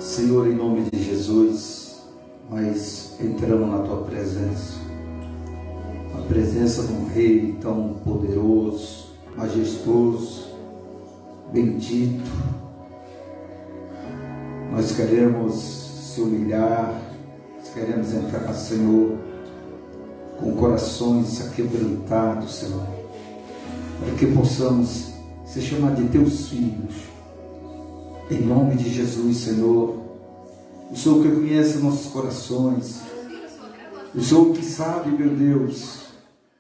Senhor, em nome de Jesus, nós entramos na Tua presença, a presença de um Rei tão poderoso, majestoso, bendito. Nós queremos se humilhar, nós queremos entrar, Senhor, com corações aquebrantados, Senhor, para que possamos ser chamados de Teus filhos. Em nome de Jesus, Senhor, o Senhor que conhece nossos corações, o Senhor que sabe, meu Deus,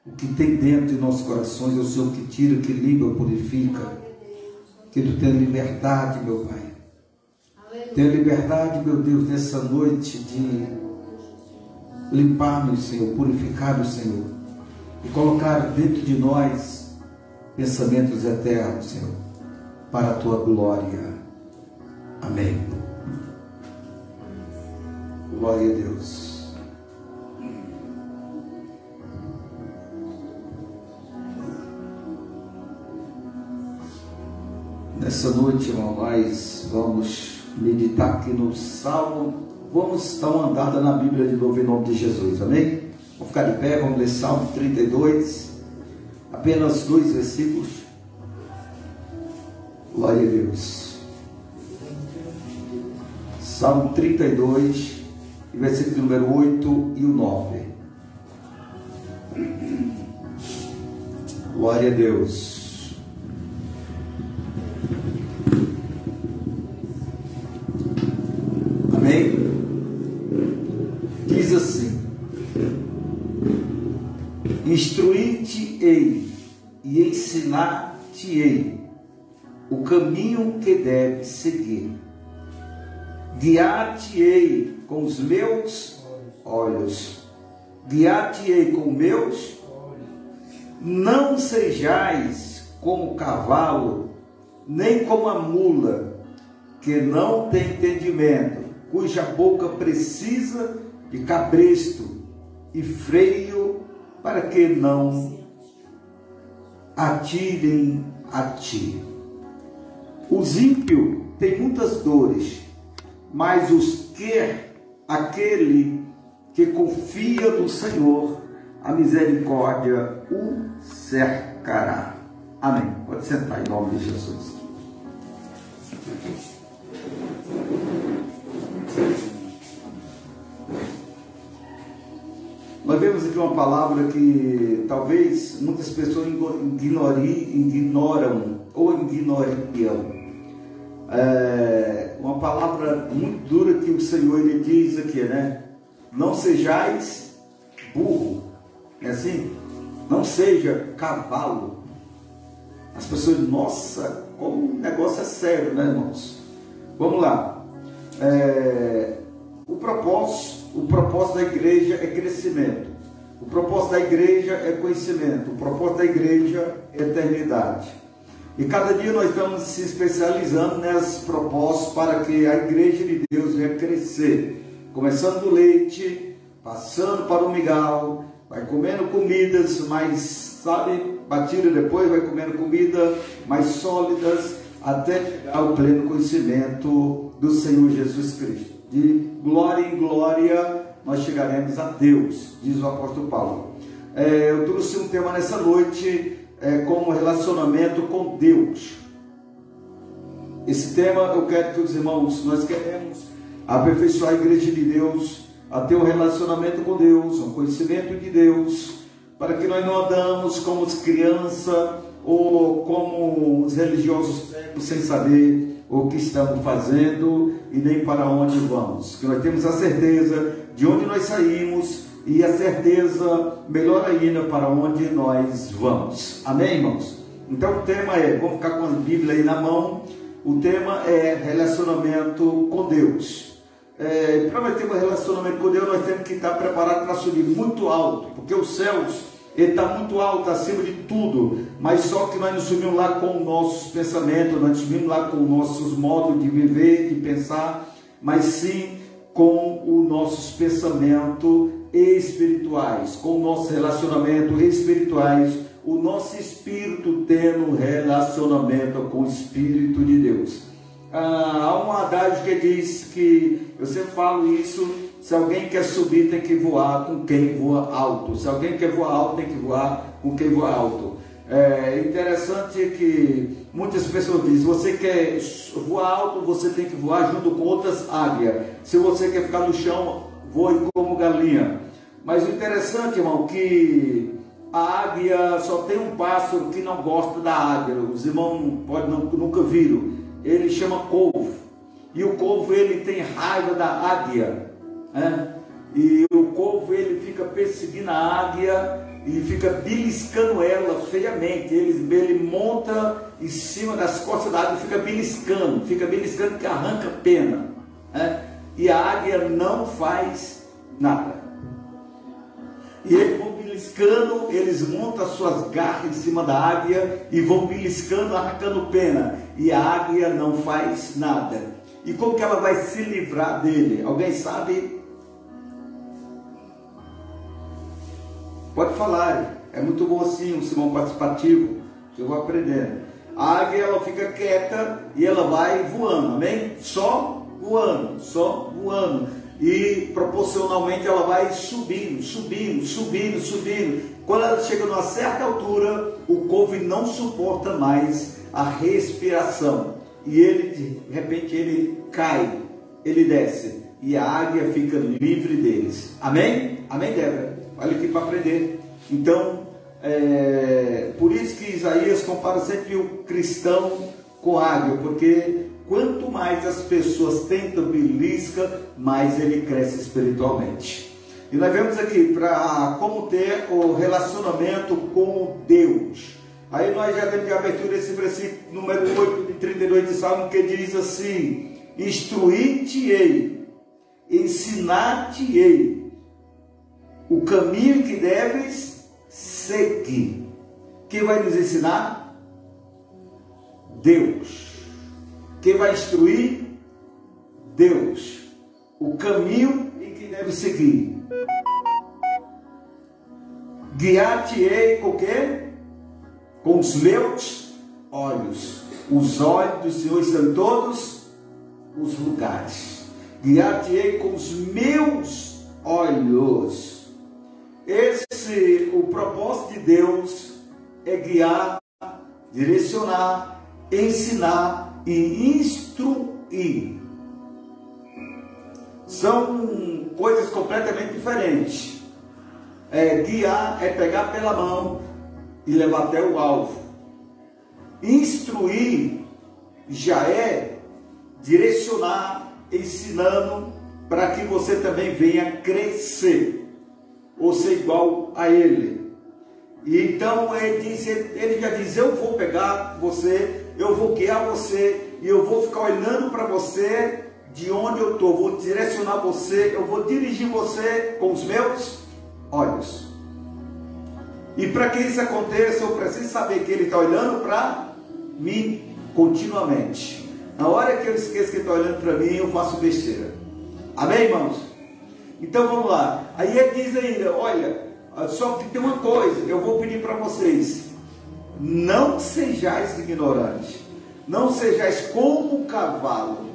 o que tem dentro de nossos corações, é o Senhor que tira, que limpa, purifica. Que Tu tenha liberdade, meu Pai. Tenha liberdade, meu Deus, nessa noite de limpar-nos, Senhor, purificar-nos, Senhor, e colocar dentro de nós pensamentos eternos, Senhor, para a Tua glória. Amém. Glória a Deus. Nessa noite, irmão, nós vamos meditar aqui no Salmo. Vamos dar uma andada na Bíblia de novo em nome de Jesus, amém? Vamos ficar de pé, vamos ler Salmo 32, apenas 2 versículos. Glória a Deus. Salmo 32, versículo número 8 e o 9. Glória a Deus. Amém? Diz assim: instruir-te-ei e ensinar-te-ei o caminho que deves seguir. Guiar-te-ei com os meus olhos, guiar-te-ei com meus olhos. Não sejais como o cavalo, nem como a mula, que não tem entendimento, cuja boca precisa de cabresto e freio, para que não atirem a ti. Os ímpios têm muitas dores, mas aquele que confia no Senhor, a misericórdia o cercará. Amém. Pode sentar em nome de Jesus. Nós vemos aqui uma palavra que talvez muitas pessoas ignoram ou ignorariam. Uma palavra muito dura que o Senhor ele diz aqui, né? Não sejais burro, é assim? Não seja cavalo. As pessoas, nossa, como o negócio é sério, né, irmãos? Vamos lá. O propósito da igreja é crescimento. O propósito da igreja é conhecimento. O propósito da igreja é eternidade. E cada dia nós estamos se especializando nesses propósitos para que a igreja de Deus venha crescer. Começando do leite, passando para o mingau, vai comendo comidas mais, sabe, batida, depois vai comendo comida mais sólidas, até chegar ao pleno conhecimento do Senhor Jesus Cristo. De glória em glória nós chegaremos a Deus, diz o apóstolo Paulo. Eu trouxe um tema nessa noite, como relacionamento com Deus. Esse tema eu quero que os irmãos, nós queremos aperfeiçoar a igreja de Deus, a ter um relacionamento com Deus, um conhecimento de Deus, para que nós não andamos como as crianças ou como os religiosos sem saber o que estamos fazendo e nem para onde vamos. Que nós temos a certeza de onde nós saímos e a certeza, melhor ainda, para onde nós vamos. Amém, irmãos? Então o tema vamos ficar com a Bíblia aí na mão, o tema é relacionamento com Deus. Para nós termos um relacionamento com Deus, nós temos que estar preparados para subir muito alto, porque os céus, ele está muito alto, acima de tudo, mas só que nós não subimos lá com nossos pensamentos, nós não subimos lá com nossos modos de viver, de pensar, mas sim com os nossos pensamentos espirituais, com o nosso relacionamento espirituais, o nosso espírito tendo um relacionamento com o Espírito de Deus. há um adágio que diz que, eu sempre falo isso, se alguém quer subir tem que voar com quem voa alto. Se alguém quer voar alto tem que voar com quem voa alto. É interessante que muitas pessoas dizem, você quer voar alto, você tem que voar junto com outras águias. Se você quer ficar no chão, voe como galinha. Mas o interessante, irmão, que a águia, só tem um pássaro que não gosta da águia. Os irmãos nunca viram. Ele chama couvo. E o couvo, ele tem raiva da águia, né? E o couvo, ele fica perseguindo a águia e fica beliscando ela feiamente. Ele monta em cima das costas da águia e fica beliscando que arranca pena, né? E a águia não faz nada. E eles vão beliscando, eles montam as suas garras em cima da águia e vão beliscando, arrancando pena. E a águia não faz nada. E como que ela vai se livrar dele? Alguém sabe? Pode falar, é muito bom assim, um sermão participativo, que eu vou aprendendo. A águia, ela fica quieta e ela vai voando, amém? Só voando. E proporcionalmente ela vai subindo. Quando ela chega numa certa altura, o couve não suporta mais a respiração. E ele, de repente, ele cai, ele desce. E a águia fica livre deles. Amém? Amém, Débora? Olha aqui para aprender. Então, por isso que Isaías compara sempre o cristão com a águia, porque quanto mais as pessoas tentam belisca, mais ele cresce espiritualmente. E nós vemos aqui para como ter o relacionamento com Deus. Aí nós já temos de abertura esse versículo número 8 de 32 de Salmo, que diz assim: instruir-te-ei, ensinar-te-ei o caminho que deves seguir. Quem vai nos ensinar? Deus. Quem vai instruir? Deus. O caminho em que deve seguir. Guiar-te-ei com o quê? Com os meus olhos. Os olhos do Senhor estão em todos os lugares. Guiar-te-ei com os meus olhos. O propósito de Deus é guiar, direcionar, ensinar e instruir. São coisas completamente diferentes. Guiar é pegar pela mão e levar até o alvo. Instruir já é direcionar, ensinando para que você também venha crescer ou ser igual a ele. E então ele já diz: eu vou pegar você, eu vou guiar você, e eu vou ficar olhando para você de onde eu estou, vou direcionar você, eu vou dirigir você com os meus olhos. E para que isso aconteça, eu preciso saber que ele está olhando para mim continuamente. Na hora que eu esqueço que ele está olhando para mim, eu faço besteira. Amém, irmãos? Então vamos lá. Aí ele diz ainda: olha, só que tem uma coisa, eu vou pedir para vocês: não sejais ignorantes, não sejais como um cavalo,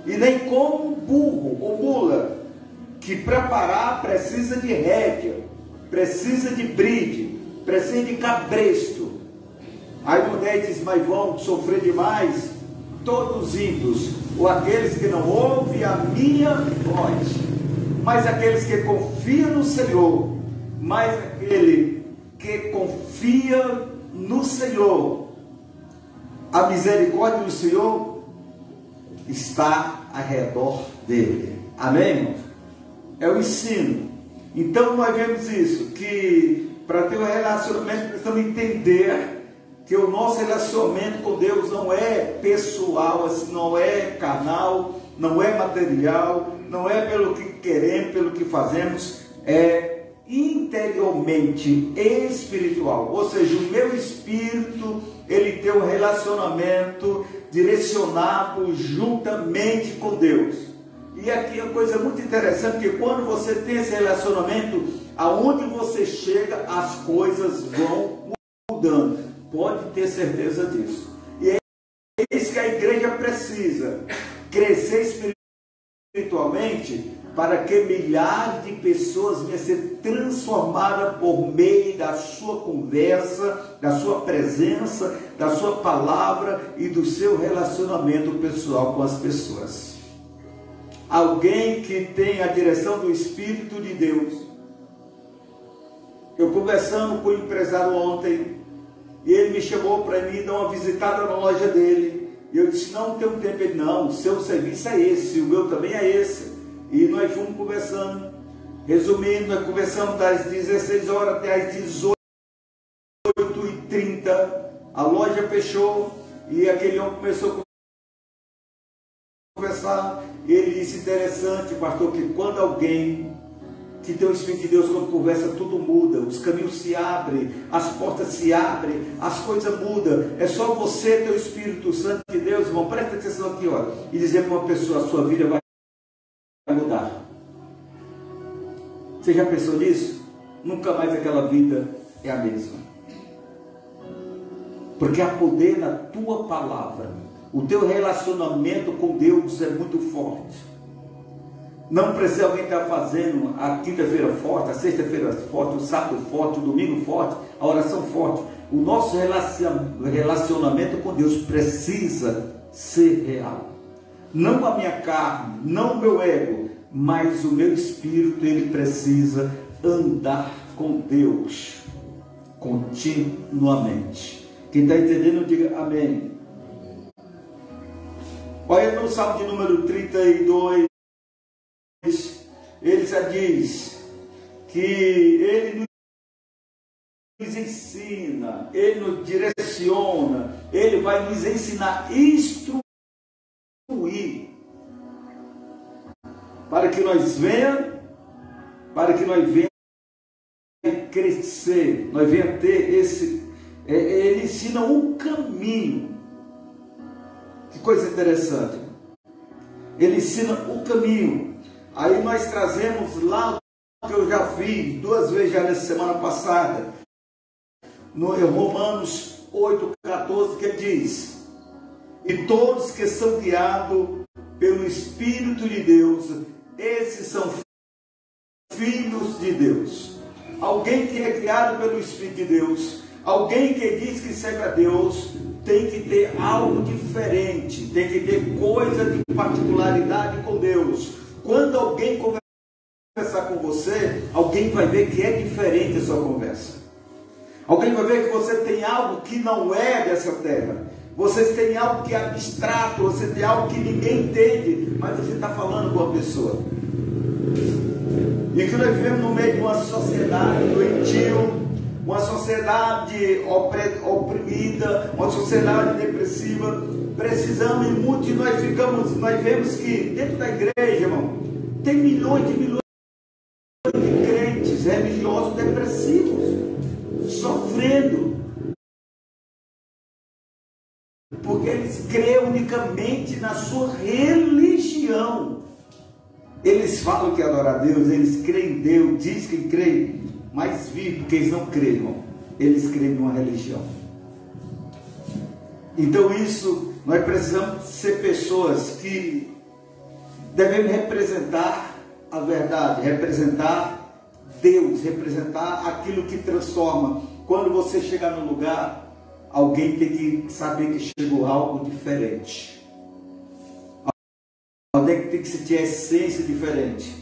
e nem como um burro ou mula, que preparar precisa de rédea, precisa de bride, precisa de cabresto. Aí o 10 diz: mas vão sofrer demais todos os ímpios, ou aqueles que não ouvem a minha voz. Mas aqueles que confiam no Senhor, mas aquele que confia no Senhor, a misericórdia do Senhor está ao redor dele. Amém, irmãos? É o ensino. Então nós vemos isso, que para ter um relacionamento precisamos entender que o nosso relacionamento com Deus não é pessoal, assim, não é carnal, não é material, não é pelo que queremos, pelo que fazemos, é interiormente espiritual. Ou seja, o meu espírito, ele tem um relacionamento direcionado juntamente com Deus. E aqui é uma coisa muito interessante, que quando você tem esse relacionamento, aonde você chega, as coisas vão mudando. Pode ter certeza disso. E é isso que a igreja precisa. precisa crescer espiritualmente para que milhares de pessoas venham a ser transformadas por meio da sua conversa, da sua presença, da sua palavra e do seu relacionamento pessoal com as pessoas. Alguém que tem a direção do Espírito de Deus. Eu conversando com o empresário ontem, e ele me chamou para mim dar uma visitada na loja dele. E eu disse, não tenho tempo. Ele, não, o seu serviço é esse, o meu também é esse. E nós fomos conversando. Resumindo, nós conversamos das 16 horas até as 18h30. A loja fechou e aquele homem começou a conversar. E ele disse, interessante, pastor, que quando alguém que tem o Espírito de Deus, quando conversa, tudo muda, os caminhos se abrem, as portas se abrem, as coisas mudam. É só você ter o Espírito Santo de Deus, irmão, presta atenção aqui, ó, e dizer para uma pessoa, a sua vida vai mudar. Você já pensou nisso? Nunca mais aquela vida é a mesma. Porque há poder na tua palavra. O teu relacionamento com Deus é muito forte. Não precisa alguém estar fazendo a quinta-feira forte, a sexta-feira forte, o sábado forte, o domingo forte, a oração forte. O nosso relacionamento com Deus precisa ser real. Não a minha carne, não o meu ego, mas o meu espírito, ele precisa andar com Deus continuamente. Quem está entendendo, diga amém. Olha no Salmo de número 32. Ele já diz que ele nos ensina, ele nos direciona, ele vai nos ensinar, instruir, para que nós venhamos crescer, nós venhamos ter esse, ele ensina um caminho. Que coisa interessante, ele ensina o caminho. Aí nós trazemos lá o que eu já fiz 2 vezes já nessa semana passada, no Romanos 8,14, que ele diz, e todos que são guiados pelo Espírito de Deus, esses são filhos de Deus. Alguém que é guiado pelo Espírito de Deus, alguém que diz que serve a Deus, tem que ter algo diferente, tem que ter coisa de particularidade com Deus. Quando alguém conversar com você, alguém vai ver que é diferente a sua conversa. Alguém vai ver que você tem algo que não é dessa terra. Você tem algo que é abstrato, você tem algo que ninguém entende, mas você está falando com a pessoa. E que nós vivemos no meio de uma sociedade doentio, uma sociedade oprimida, uma sociedade depressiva. Precisamos e muito, e nós vemos que dentro da igreja, irmão, tem milhões de crentes religiosos depressivos, sofrendo, porque eles creem unicamente na sua religião. Eles falam que adoram a Deus, eles creem em Deus, dizem que creem, mas vivem, porque eles não creem, irmão. Eles creem numa religião. Então isso, nós precisamos ser pessoas que devemos representar a verdade, representar Deus, representar aquilo que transforma. Quando você chegar no lugar, alguém tem que saber que chegou algo diferente. Alguém tem que sentir a essência diferente.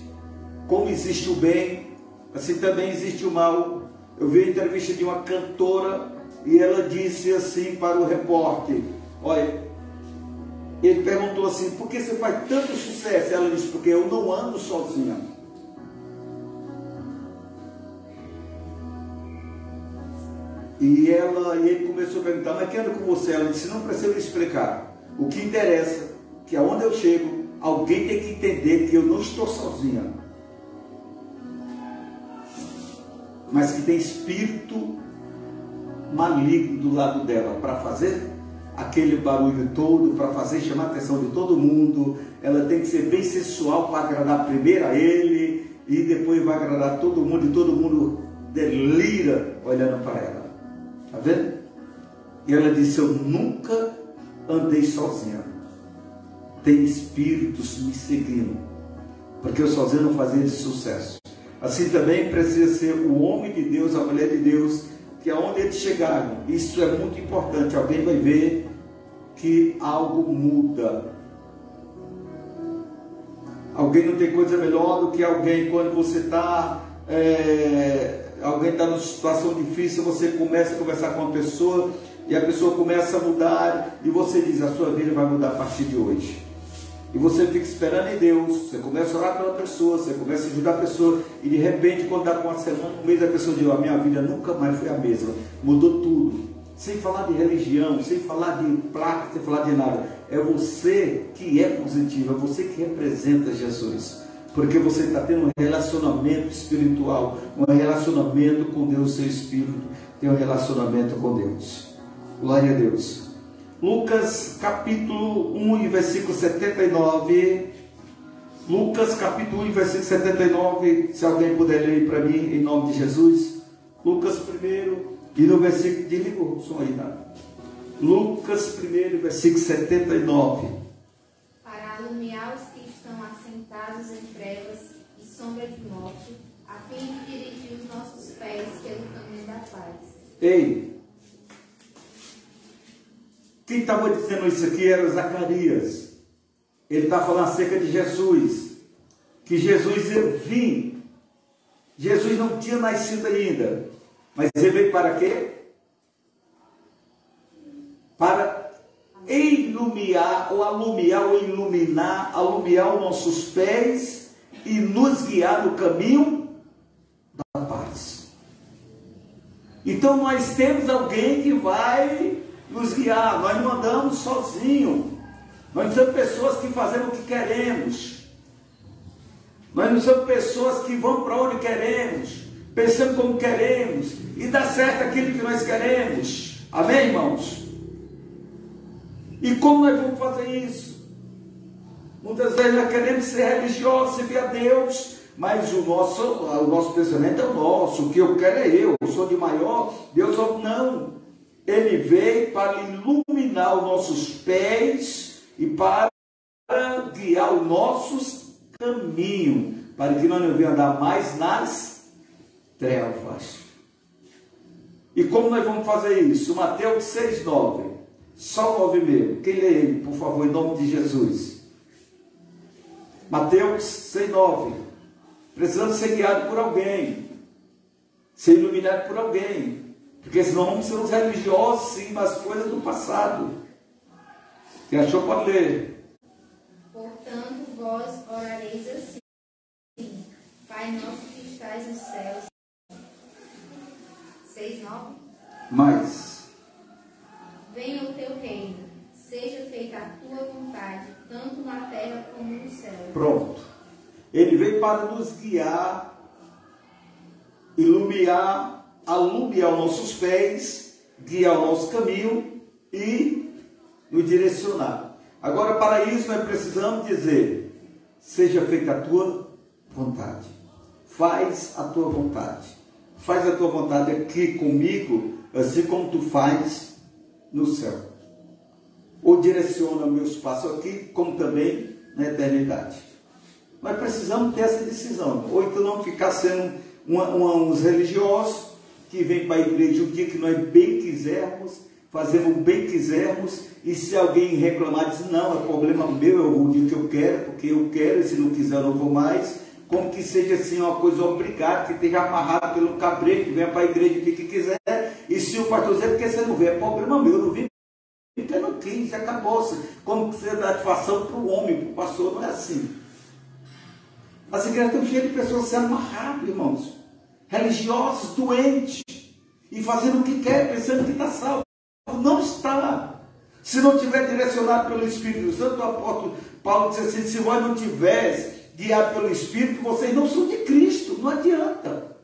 Como existe o bem, assim também existe o mal. Eu vi a entrevista de uma cantora e ela disse assim para o repórter, olha, ele perguntou assim, por que você faz tanto sucesso? Ela disse, porque eu não ando sozinha. E ele começou a perguntar, mas quem anda com você? Ela disse, não precisa me explicar. O que interessa é que aonde eu chego, alguém tem que entender que eu não estou sozinha, mas que tem espírito maligno do lado dela para fazer aquele barulho todo, para fazer chamar a atenção de todo mundo. Ela tem que ser bem sensual para agradar primeiro a ele e depois vai agradar todo mundo, e todo mundo delira olhando para ela. Está vendo? E ela disse, eu nunca andei sozinha. tem espíritos me seguindo, porque eu sozinho não fazia de sucesso. Assim também precisa ser o homem de Deus, a mulher de Deus, que aonde eles chegarem, isso é muito importante, alguém vai ver que algo muda. Alguém não tem coisa melhor do que alguém, quando você está, alguém está numa situação difícil, você começa a conversar com uma pessoa, e a pessoa começa a mudar, e você diz, a sua vida vai mudar a partir de hoje. E você fica esperando em Deus, você começa a orar pela pessoa, você começa a ajudar a pessoa, e de repente, quando dá com uma semana, um mês, a pessoa diz, a minha vida nunca mais foi a mesma, mudou tudo. Sem falar de religião, sem falar de placa, sem falar de nada. É você que é positivo, é você que representa Jesus. Porque você está tendo um relacionamento espiritual, um relacionamento com Deus, seu espírito tem um relacionamento com Deus. Glória a Deus. Lucas capítulo 1 e versículo 79. Lucas capítulo 1 e versículo 79. Se alguém puder ler para mim, em nome de Jesus. Lucas 1 e no versículo, desliga o som aí, tá? Lucas 1, versículo 79. Para alumiar os que estão assentados em trevas e sombra de morte, a fim de dirigir os nossos pés pelo caminho da paz. Ei! Quem estava dizendo isso aqui era Zacarias. Ele está falando acerca de Jesus. Que Jesus ia vir. Jesus não tinha nascido ainda. Mas ele veio para quê? Para iluminar, ou alumiar, ou iluminar, alumiar os nossos pés e nos guiar no caminho da paz. Então nós temos alguém que vai nos guiar, nós não andamos sozinhos, nós não somos pessoas que fazemos o que queremos, nós não somos pessoas que vão para onde queremos, pensando como queremos, e dá certo aquilo que nós queremos. Amém, irmãos? E como nós vamos fazer isso? Muitas vezes nós queremos ser religiosos, servir a Deus, mas o nosso pensamento é o nosso, o que eu quero é eu sou de maior, Deus não. Ele veio para iluminar os nossos pés e para guiar os nossos caminhos, para que nós não venhamos andar mais nas trevas. E como nós vamos fazer isso? Mateus 6,9. Só 9 mesmo. Quem lê ele, por favor, em nome de Jesus? Mateus 6,9. Precisamos ser guiados por alguém, ser iluminados por alguém, porque senão vamos ser uns religiosos, sim, mas coisas do passado. Quem achou pode ler. Portanto, vós orareis assim: Pai nosso que estais nos céus. 6,9. Mais. Venha o teu reino, seja feita a tua vontade, tanto na terra como no céu. Pronto. Ele veio para nos guiar, alumiar os nossos pés, guiar o nosso caminho e nos direcionar. Agora, para isso, nós precisamos dizer: seja feita a tua vontade. Faz a tua vontade. Faz a tua vontade aqui comigo, assim como tu faz no céu. Ou direciona meus passos aqui, como também na eternidade. Nós precisamos ter essa decisão. Ou então não ficar sendo uns religiosos que vêm para a igreja o dia que nós bem quisermos, fazemos o bem quisermos, e se alguém reclamar, diz: não, é problema meu, eu vou o dia que eu quero, porque eu quero, e se não quiser eu não vou mais. Como que seja assim uma coisa obrigada, que esteja amarrado pelo cabreiro, que venha para a igreja o dia que quiser, e se o pastor dizer porque você não vê, é problema meu, eu não vim porque eu não quis, acabou-se. Como que você dá satisfação para o homem, para o pastor? Não é assim. As igrejas estão cheias de pessoas sendo amarradas, irmãos, religiosos, doentes, e fazendo o que quer, pensando que está salvo. Não está. Se não tiver direcionado pelo Espírito Santo, o apóstolo Paulo disse assim: se vós não tiveres guiado pelo Espírito, vocês não são de Cristo, não adianta.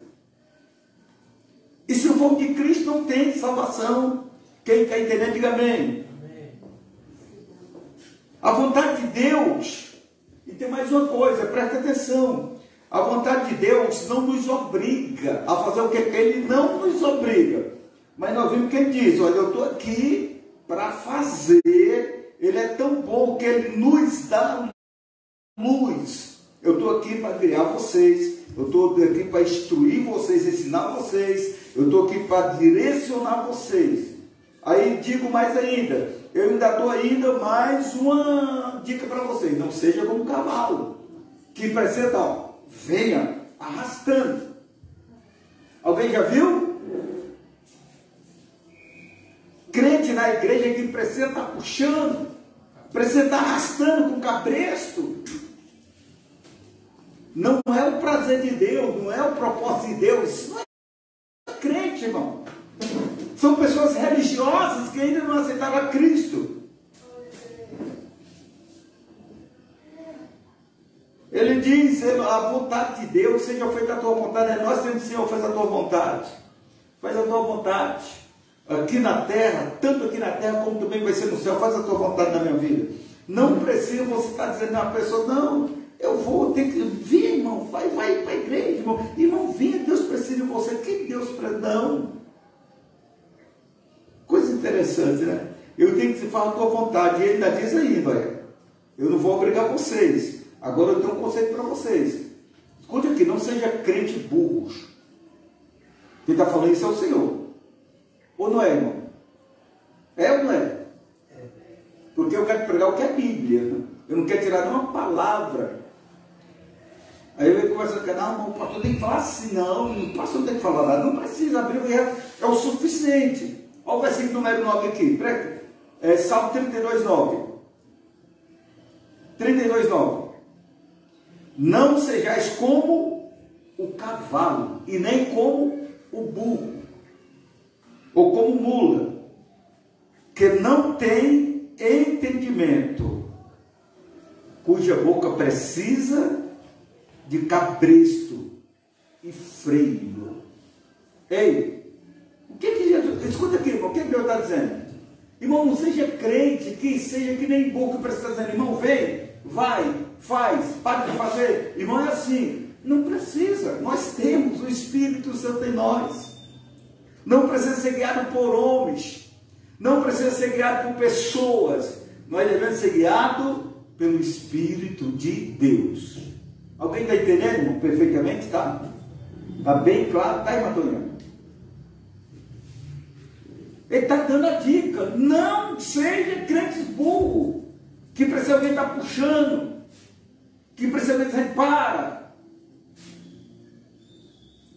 E se não for de Cristo, não tem salvação. Quem está entendendo, diga amém. A vontade de Deus, e tem mais uma coisa, presta atenção: a vontade de Deus não nos obriga a fazer o que Ele não nos obriga. Mas nós vimos que Ele diz: olha, eu estou aqui para fazer. Ele Ele é tão bom que Ele nos dá luz. Eu estou aqui para criar vocês, eu estou aqui para instruir vocês, ensinar vocês, eu estou aqui para direcionar vocês. Aí digo mais ainda, eu ainda dou ainda mais uma dica para vocês: não seja como um cavalo, que precisa, ó, venha arrastando. Alguém já viu? Crente na igreja que precisa estar puxando, precisa estar arrastando com cabresto. Não é o prazer de Deus, não é o propósito de Deus. Isso não é crente, irmão. São pessoas religiosas que ainda não aceitaram a Cristo. Ele diz: a vontade de Deus seja feita a tua vontade. Nós temos, Senhor, faz a tua vontade. Faz a tua vontade. Aqui na terra, tanto aqui na terra como também vai ser no céu. Faz a tua vontade na minha vida. Não precisa você estar dizendo a uma pessoa: não, eu vou ter que vir, irmão. Vai para a igreja, irmão. Irmão, vinha, Deus precisa de você. Que Deus precisa? Não. Coisa interessante, né? Eu tenho que falar a tua vontade. E ele ainda diz ainda: eu não vou obrigar vocês. Agora eu tenho um conceito para vocês. Escute aqui, não seja crente burros. Quem está falando isso é o Senhor. Ou não é, irmão? É ou não é? Porque eu quero pregar o que é Bíblia. Eu não quero tirar nenhuma palavra. Aí eu venho conversando com não, o pastor tem que falar assim. Não, o pastor não tem que falar nada. Não precisa, a Bíblia é o suficiente. Olha o versículo número 9 aqui. Salmo 32, 9. 32, 9. Não sejais como o cavalo, e nem como o burro, ou como mula, que não tem entendimento, cuja boca precisa de cabresto e freio. Ei, o que Jesus... Escuta aqui, irmão, o que Deus está dizendo? Irmão, não seja crente, que seja que nem burro que precisa dizer: irmão, vem, vai, faz, para de fazer. Irmão, é assim. Não precisa. Nós temos o Espírito Santo em nós. Não precisa ser guiado por homens. Não precisa ser guiado por pessoas. Nós devemos ser guiados pelo Espírito de Deus. Alguém está entendendo, irmão? Perfeitamente, tá? Está bem claro, tá, irmão Antônio? Ele está dando a dica: não seja crente burro, que precisa alguém estar puxando, que precisa alguém dizer para.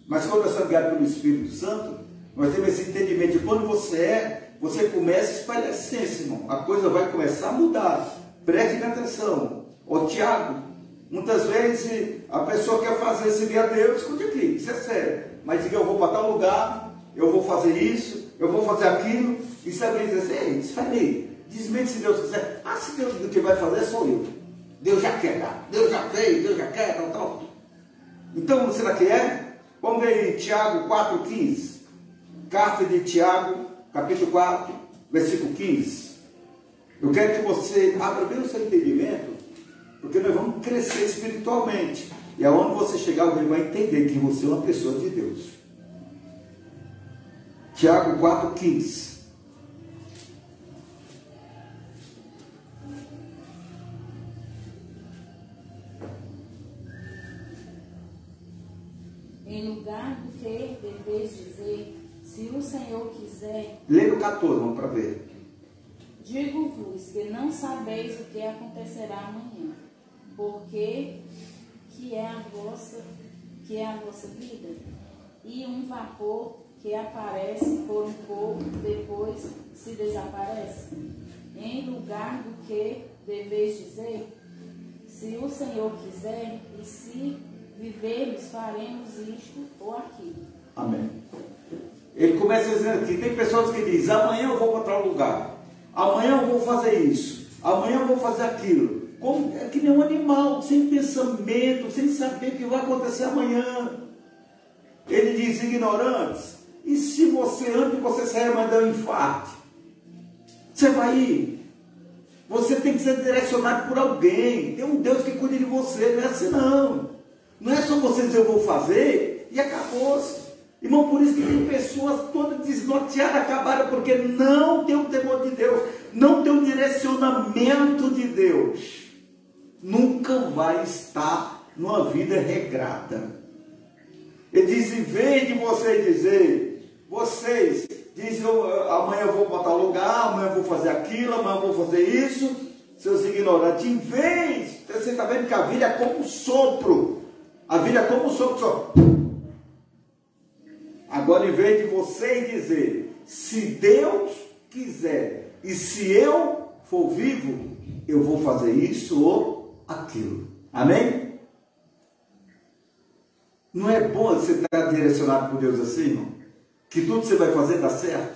Mas quando nós somos guiados pelo Espírito Santo, nós temos esse entendimento. E quando você começa a espalhar essência, irmão, a coisa vai começar a mudar. Preste atenção. Ô Tiago, muitas vezes a pessoa quer fazer seguir a Deus. Escute aqui, isso é sério. Mas diga: eu vou para tal lugar, eu vou fazer isso, eu vou fazer aquilo. E se alguém diz assim: ei, espera aí, desmente se Deus quiser. Ah, se Deus o que vai fazer sou eu. Deus já quer, Deus já fez, Deus já quer, tal. Então, será que é? Vamos ver em Tiago 4,15. Carta de Tiago, capítulo 4, versículo 15. Eu quero que você abra bem o seu entendimento, porque nós vamos crescer espiritualmente. E aonde você chegar, alguém vai entender que você é uma pessoa de Deus. Tiago 4,15. Em lugar do que deveis dizer, se o Senhor quiser... Lê no 14, vamos para ver. Digo-vos que não sabeis o que acontecerá amanhã, porque que é a vossa vida, e um vapor que aparece por um pouco, depois se desaparece. Em lugar do que deveis dizer, se o Senhor quiser, e se vivermos, faremos isto ou aquilo. Amém. Ele começa dizendo aqui: tem pessoas que dizem: amanhã eu vou para tal lugar, amanhã eu vou fazer isso, amanhã eu vou fazer aquilo. Como, é que nem um animal, sem pensamento, sem saber o que vai acontecer amanhã. Ele diz: ignorantes. E se você, antes de você sair, mandar um infarto, você vai ir? Você tem que ser direcionado por alguém. Tem um Deus que cuida de você. Não é assim, não. Não é só você dizer: eu vou fazer e acabou-se. Irmão, por isso que tem pessoas todas desnorteadas, acabaram, porque não tem o temor de Deus, não tem um direcionamento de Deus, nunca vai estar numa vida regrada. Ele diz, em vez de você dizer, vocês dizem, amanhã eu vou para tal lugar, amanhã eu vou fazer aquilo, amanhã eu vou fazer isso, seus ignorantes, em vez, você está vendo que a vida é como um sopro, a vida é como um sopro só. Agora, em vez de vocês dizer, se Deus quiser, e se eu for vivo, eu vou fazer isso ou aquilo. Amém? Não é bom você estar direcionado por Deus assim, irmão? Que tudo que você vai fazer dá certo?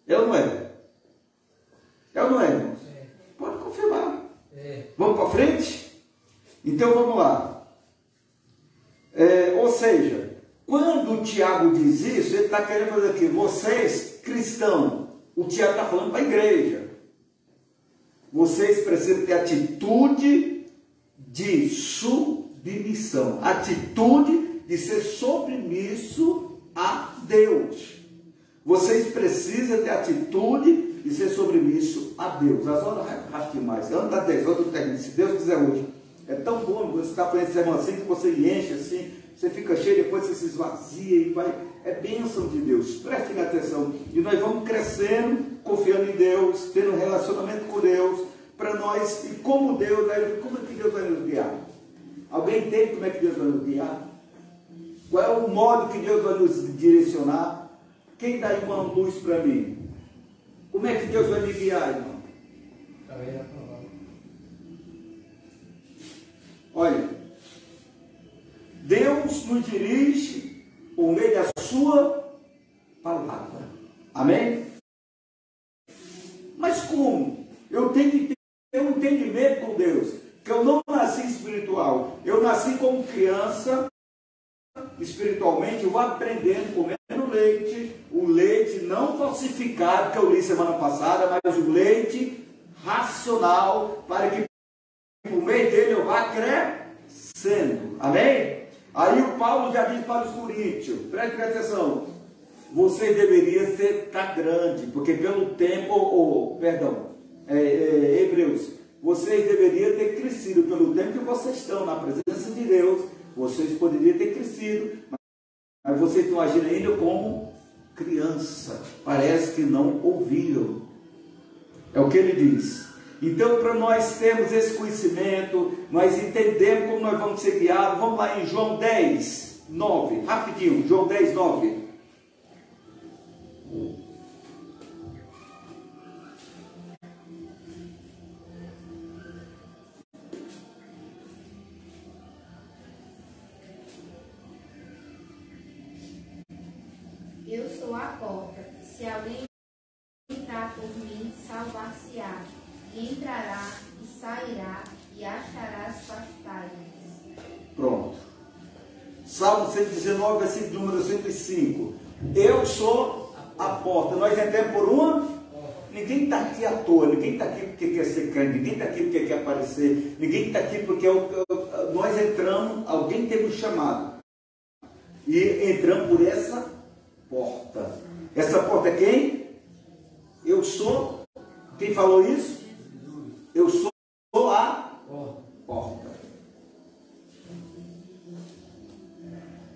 É ou não é? É ou não é, irmão? É. Pode confirmar. É. Vamos para frente? Então vamos lá. Ou seja, quando o Tiago diz isso, ele está querendo fazer aqui, vocês cristãos, o Tiago está falando para a igreja, vocês precisam ter atitude de submissão, atitude de ser submisso a Deus. Vocês precisam ter atitude de ser submisso a Deus. As horas vai mais. Anda 10 horas do termino, se Deus quiser hoje. É tão bom você estar fazendo sermão assim, que você enche assim, você fica cheio, depois você se esvazia e vai. É bênção de Deus. Prestem atenção. E nós vamos crescendo, confiando em Deus, tendo um relacionamento com Deus, para nós, e como Deus, como é que Deus vai nos guiar? Alguém entende como é que Deus vai nos guiar? Qual é o modo que Deus vai nos direcionar? Quem dá uma luz para mim? Como é que Deus vai me guiar, irmão? Olha, Deus nos dirige por meio da sua palavra. Amém? Mas como? Eu tenho que ter um entendimento com Deus, que eu não nasci espiritual. Eu nasci como criança, espiritualmente, eu vou aprendendo, comendo leite, o leite não falsificado, que eu li semana passada, mas o leite racional, para que por meio dele eu vá crescendo. Amém? Aí o Paulo já diz para os coríntios, preste atenção, vocês deveriam estar grande, porque pelo tempo, Hebreus, vocês deveriam ter crescido pelo tempo que vocês estão na presença de Deus, vocês poderiam ter crescido, mas vocês estão agindo ainda como criança, parece que não ouviram. É o que ele diz. Então, para nós termos esse conhecimento, nós entendemos como nós vamos ser guiados, vamos lá em João 10, 9, rapidinho, João 10, 9. Eu sou a porta. Se alguém entrar por mim, salvar-se-á, e entrará e sairá e achará as pastagens. Pronto. Salmo 119, versículo número 105. Eu sou a porta. Nós entramos por uma. Ninguém está aqui à toa. Ninguém está aqui porque quer ser crente. Ninguém está aqui porque quer aparecer. Ninguém está aqui porque nós entramos. Alguém teve um chamado. E entramos por essa porta. Essa porta é quem? Eu sou. Quem falou isso? Eu sou a porta.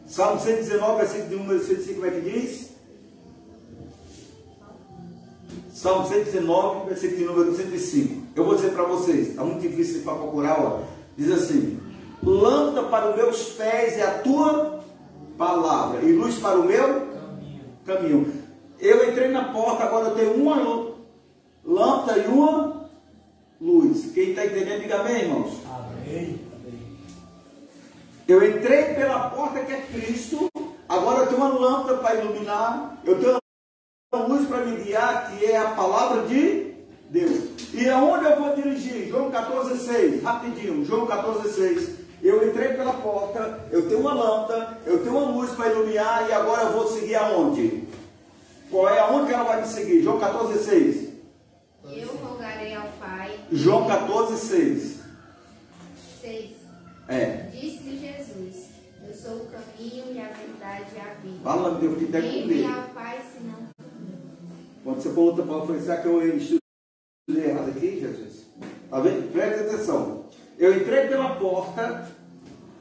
Salmo 119, versículo número 105, como é que diz? Salmo 119, versículo número 105. Eu vou dizer para vocês, está muito difícil para procurar, ó. Diz assim: lâmpada para os meus pés é a tua palavra, e luz para o meu caminho. Eu entrei na porta, agora eu tenho uma lâmpada e uma luz. Quem está entendendo, diga amém, irmãos. Amém. Eu entrei pela porta que é Cristo, agora eu tenho uma lâmpada para iluminar, eu tenho uma luz para me guiar, que é a palavra de Deus. E aonde eu vou dirigir? João 14,6, rapidinho, João 14,6. Eu entrei pela porta, eu tenho uma lâmpada, eu tenho uma luz para iluminar, e agora eu vou seguir aonde? Qual é aonde que ela vai me seguir? João 14,6. Eu rogarei ao Pai. João 14,6. 6. Disse Jesus: eu sou o caminho e a verdade e a vida. Fala, meu filho, ninguém vem ao Pai senão por mim. Quando você pergunta para oferecer que eu Tá vendo? Preste atenção. Eu entrei pela porta,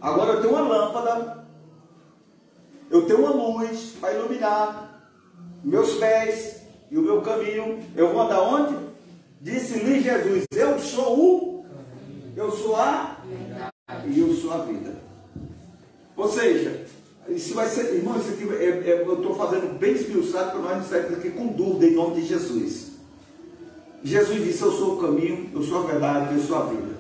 agora eu tenho uma lâmpada, eu tenho uma luz para iluminar meus pés e o meu caminho. Eu vou andar onde? Disse-lhe Jesus, eu sou a e eu sou a vida. Ou seja, isso vai ser, irmão, isso aqui eu estou fazendo bem esmiuçado para nós não sairmos aqui com dúvida em nome de Jesus. Jesus disse, eu sou o caminho, eu sou a verdade, eu sou a vida.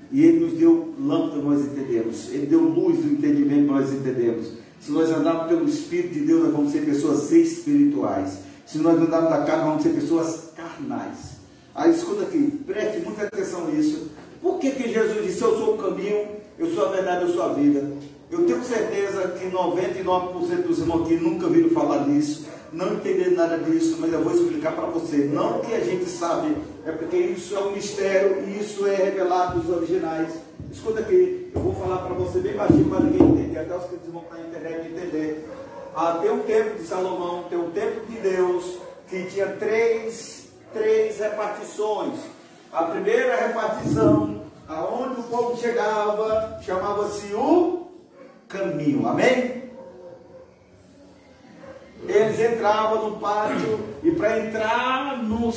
E Ele nos deu lâmpada, nós entendemos. Ele deu luz do entendimento, nós entendemos. Se nós andarmos pelo Espírito de Deus, nós vamos ser pessoas espirituais. Se nós andarmos da carne, nós vamos ser pessoas carnais. Aí escuta aqui, preste muita atenção nisso. Por que Jesus disse, eu sou o caminho, eu sou a verdade, eu sou a vida? Eu tenho certeza que 99% dos irmãos aqui nunca viram falar nisso, não entenderam nada disso, mas eu vou explicar para você. Não que a gente sabe, é porque isso é um mistério e isso é revelado nos originais. Escuta aqui, eu vou falar para você bem baixinho para ninguém entender, até os que vão na internet entender. Tem um tempo de Salomão, tem um tempo de Deus, que tinha três repartições. A primeira repartição, aonde o povo chegava, chamava-se o caminho, amém? Eles entravam no pátio e para entrar no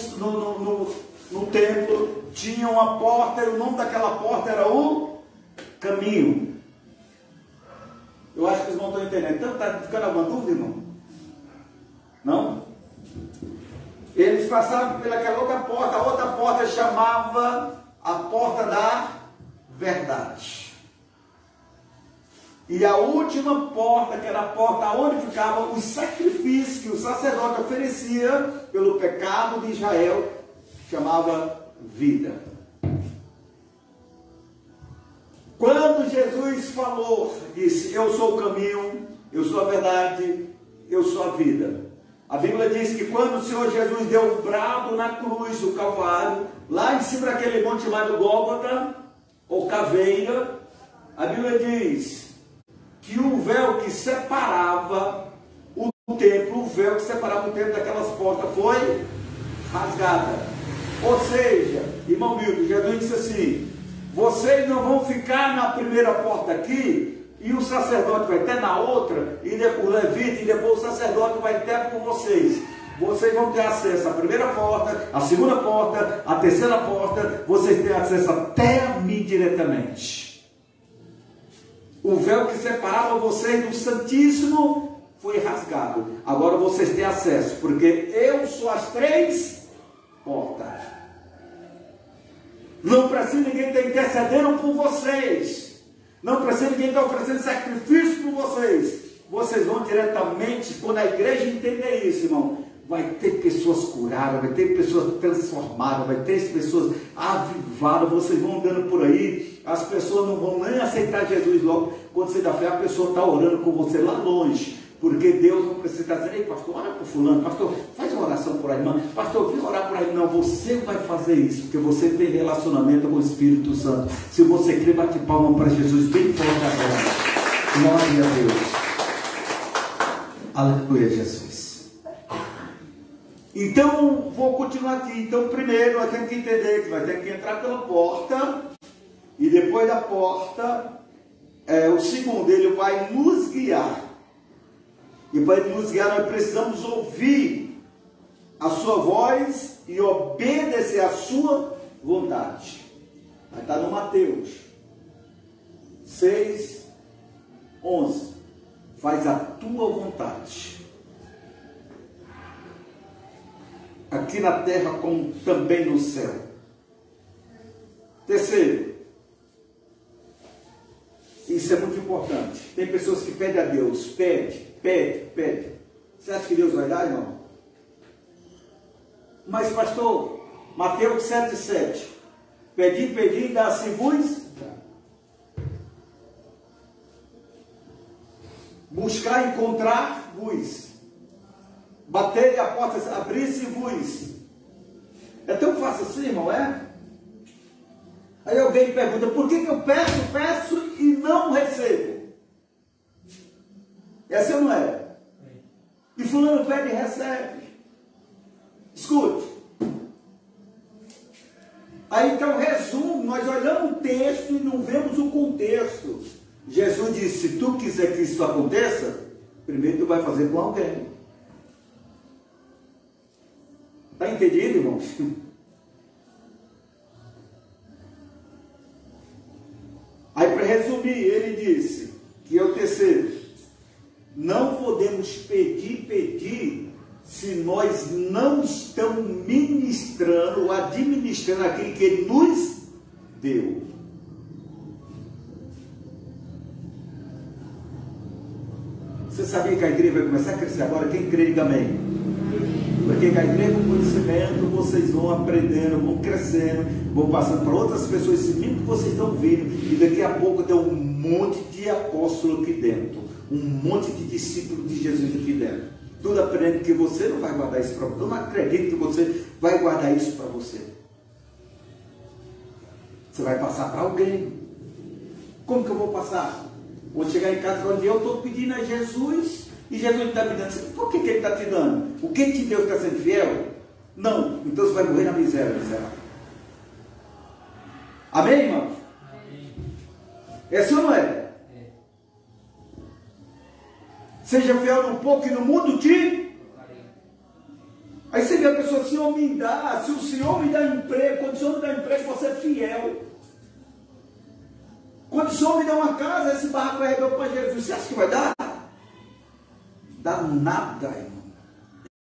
templo tinha uma porta e o nome daquela porta era o caminho. Eu acho que os irmãos estão entendendo. Então está ficando alguma dúvida, irmão? Não? Eles passavam pelaquela outra porta, a outra porta chamava a porta da verdade. E a última porta, que era a porta onde ficavam os sacrifícios que o sacerdote oferecia pelo pecado de Israel, chamava vida. Quando Jesus falou, disse, eu sou o caminho, eu sou a verdade, eu sou a vida. A Bíblia diz que quando o Senhor Jesus deu um brado na cruz do Calvário, lá em cima daquele monte chamado Gólgota, ou Caveira, a Bíblia diz que o véu que separava o templo, o véu que separava o templo daquelas portas foi rasgada. Ou seja, irmão Milton, Jesus disse assim, vocês não vão ficar na primeira porta aqui, e o sacerdote vai ter na outra, e depois o levita, e depois o sacerdote vai ter por vocês. Vocês vão ter acesso à primeira porta, à segunda porta, à terceira porta, vocês têm acesso até a mim diretamente. O véu que separava vocês do Santíssimo foi rasgado. Agora vocês têm acesso, porque eu sou as três portas. Não precisa ninguém estar intercedendo por vocês. Não precisa ninguém estar oferecendo sacrifício por vocês. Vocês vão diretamente, quando a igreja entender isso, irmão, vai ter pessoas curadas, vai ter pessoas transformadas, vai ter pessoas avivadas. Vocês vão andando por aí, as pessoas não vão nem aceitar Jesus logo. Quando você dá fé, a pessoa está orando com você lá longe, porque Deus não precisa estar dizendo, ei pastor, ora por fulano, pastor, faz uma oração por aí, irmã, pastor, vem orar por aí. Não, você vai fazer isso, porque você tem relacionamento com o Espírito Santo. Se você crer, bate palma para Jesus bem forte agora. Glória a Deus. Aleluia, Jesus. Então, vou continuar aqui. Então, primeiro, nós temos que entender que nós temos que entrar pela porta, e depois da porta, o segundo, ele vai nos guiar. E para ele nos guiar, nós precisamos ouvir a sua voz e obedecer a sua vontade. Vai estar no Mateus 6:11. Faz a tua vontade, aqui na terra como também no céu. Terceiro, isso é muito importante. Tem pessoas que pedem a Deus, pede. Você acha que Deus vai dar, irmão? Mas pastor, Mateus 7:7, pedi, dá-se vos. Buscar, encontrar vos. Bater e a porta abrir-se vos. É tão fácil assim, irmão, é? Aí alguém pergunta, por que eu peço e não recebo? Essa não é. E fulano pede e recebe. Escute. Aí então contexto. Jesus disse, se tu quiser que isso aconteça, primeiro tu vai fazer com alguém. Está entendido, irmãos? Aí, para resumir, ele disse, que é o terceiro, não podemos pedir, se nós não estamos ministrando ou administrando aquilo que ele nos deu. Você sabia que a igreja vai começar a crescer agora? Quem crê, diga amém. Porque a igreja com conhecimento, vocês vão aprendendo, vão crescendo, vão passando para outras pessoas, esse mesmo que vocês estão vendo, e daqui a pouco tem um monte de apóstolo aqui dentro, um monte de discípulos de Jesus aqui dentro. Tudo aprendendo que você não vai guardar isso para você. Eu não acredito que você vai guardar isso para você. Você vai passar para alguém. Como que eu vou passar? Vou chegar em casa onde eu estou pedindo a Jesus e Jesus está me dando. Por que ele está te dando? O que te deu está sendo fiel? Não. Então você vai morrer na miséria, miserável. Amém, irmãos? Amém. É sim ou não é? Seja fiel no pouco e no mundo te. Aí você vê a pessoa, se o Senhor me dá emprego, quando o Senhor me dá emprego, você é fiel. Quando o Senhor me dá uma casa, esse barraco é para Jesus, você acha que vai dar? Dá nada, irmão.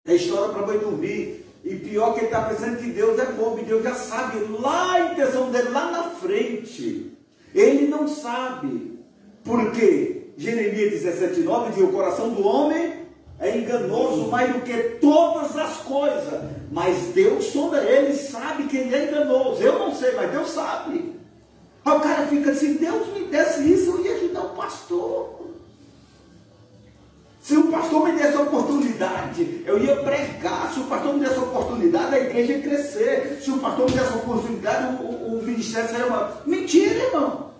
É história para boi dormir. E pior que ele está pensando que Deus é bom, e Deus já sabe lá a intenção dele, lá na frente. Ele não sabe. Por quê? Jeremias 17,9 diz, o coração do homem é enganoso mais do que todas as coisas, mas Deus sonda ele, sabe que ele é enganoso. Eu não sei, mas Deus sabe. Aí o cara fica assim, Deus me desse isso, eu ia ajudar o pastor. Se o pastor me desse a oportunidade, eu ia pregar. Se o pastor me desse a oportunidade, a igreja ia crescer. Se o pastor me desse a oportunidade, o ministério seria uma... Mentira, irmão.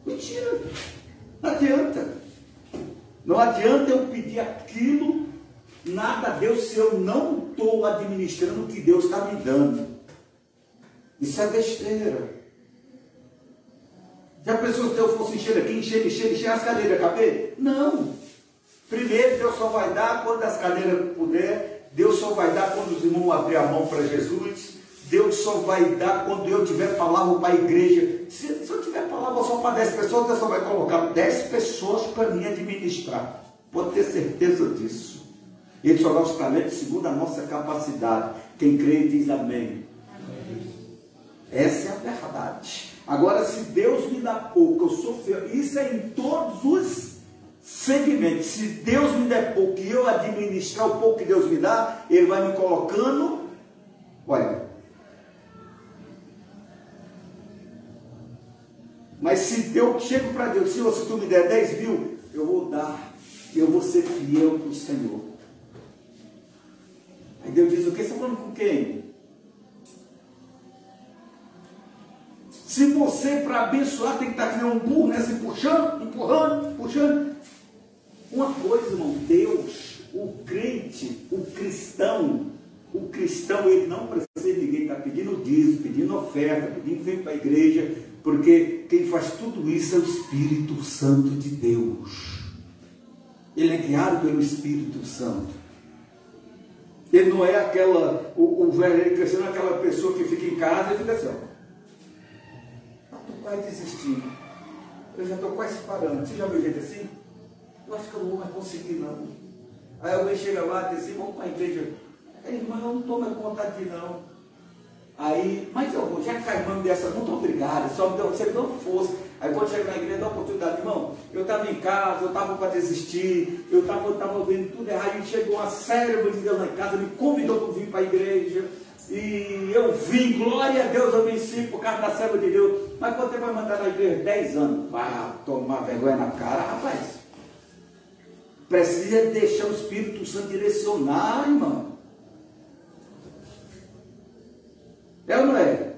Mentira. Não adianta. Não adianta eu pedir aquilo, nada a Deus, se eu não estou administrando o que Deus está me dando. Isso é besteira. Já pensou se Deus fosse encher aqui, encher as cadeiras caber? Não. Primeiro, Deus só vai dar quando as cadeiras puder. Deus só vai dar quando os irmãos abrir a mão para Jesus. Deus só vai dar quando eu tiver palavra para a igreja. Se eu tiver palavra só para 10 pessoas, Deus só vai colocar 10 pessoas para mim administrar. Pode ter certeza disso. Ele só dá os talentos segundo a nossa capacidade. Quem crê diz amém. Amém. Essa é a verdade. Agora, se Deus me dá pouco, eu sou fiel. Isso é em todos os segmentos. Se Deus me der pouco e eu administrar o pouco que Deus me dá, Ele vai me colocando. Olha. Mas se eu chego para Deus, Senhor, se tu me der 10 mil, eu vou dar. Eu vou ser fiel para o Senhor. Aí Deus diz, o que? Você está falando com quem? Se você, para abençoar, tem que estar criando um burro, né? Se puxando, empurrando. Uma coisa, irmão, Deus, o crente, o cristão, ele não precisa de ninguém estar pedindo dízimo, pedindo oferta, pedindo vir para a igreja, porque quem faz tudo isso é o Espírito Santo de Deus. Ele é guiado pelo Espírito Santo. Ele não é o velho crescendo, aquela pessoa que fica em casa e fica assim, ó. Tu vai desistir. Eu já estou quase parando. Você já viu gente assim? Eu acho que eu não vou mais conseguir, não. Aí alguém chega lá e diz assim, vamos para a igreja. Irmão, eu não estou mais com vontade de ir, não. Aí, mas eu vou, já que a irmã me dessa, muito obrigado, só me deu, você não fosse. Aí quando chega na igreja, dá uma oportunidade, irmão, eu estava em casa, eu estava para desistir, eu estava vendo tudo errado, e chegou uma série de Deus lá em casa, me convidou para vir para a igreja, e eu vim, glória a Deus, eu venci por causa da serva de Deus. Mas quando você vai mandar na igreja 10 anos, vai tomar vergonha na cara, rapaz, precisa deixar o Espírito Santo direcionar, irmão. É ou não é?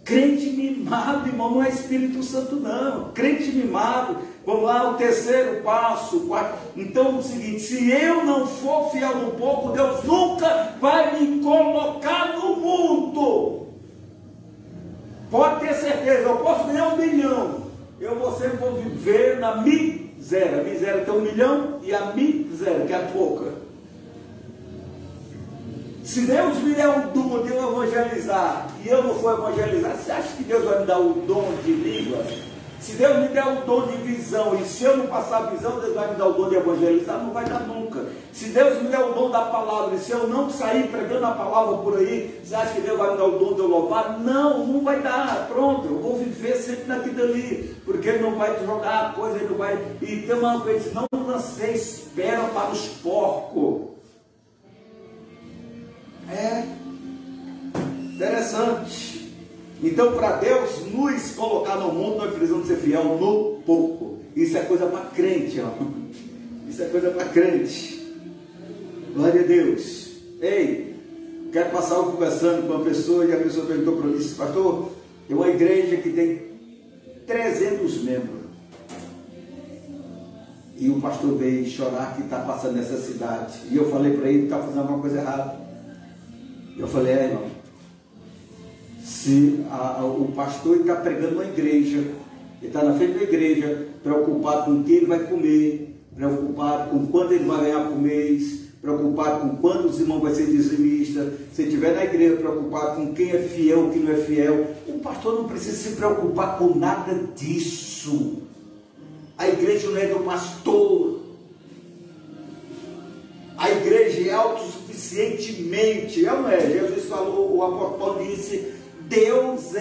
Crente mimado, irmão, não é Espírito Santo, não. Crente mimado. Vamos lá, o terceiro passo. Quarto. Então é o seguinte: se eu não for fiel no pouco, Deus nunca vai me colocar no mundo. Pode ter certeza, eu posso ganhar 1 milhão. Eu sempre vou viver na miséria. A miséria tem 1 milhão e a miséria, que é pouca. Se Deus me der o dom de eu evangelizar e eu não for evangelizar, você acha que Deus vai me dar o dom de línguas? Se Deus me der o dom de visão e se eu não passar a visão, Deus vai me dar o dom de evangelizar? Não vai dar nunca. Se Deus me der o dom da palavra e se eu não sair pregando a palavra por aí, você acha que Deus vai me dar o dom de eu louvar? Não, não vai dar. Pronto, eu vou viver sempre naquilo ali, porque Ele não vai jogar a coisa, Ele não vai... E tem uma coisa, não lanceis espera para os porcos. É interessante. Então, para Deus nos colocar no mundo, nós precisamos ser fiel no pouco. Isso é coisa para crente, ó. Isso é coisa para crente. Glória a Deus. Ei, quero passar algo conversando com uma pessoa e a pessoa perguntou para mim, disse, pastor, tem uma igreja que tem 300 membros. E o pastor veio chorar que está passando necessidade. E eu falei para ele que está fazendo alguma coisa errada. Eu falei, irmão, se o pastor está pregando uma igreja, ele está na frente da igreja, preocupado com o que ele vai comer, preocupado com quanto ele vai ganhar por mês, preocupado com quando os irmãos vão ser dizimistas, se estiver na igreja preocupado com quem é fiel, quem não é fiel, o pastor não precisa se preocupar com nada disso. A igreja não é do pastor. A igreja é autossuficientemente, não é? Jesus falou, o apóstolo Paulo disse, Deus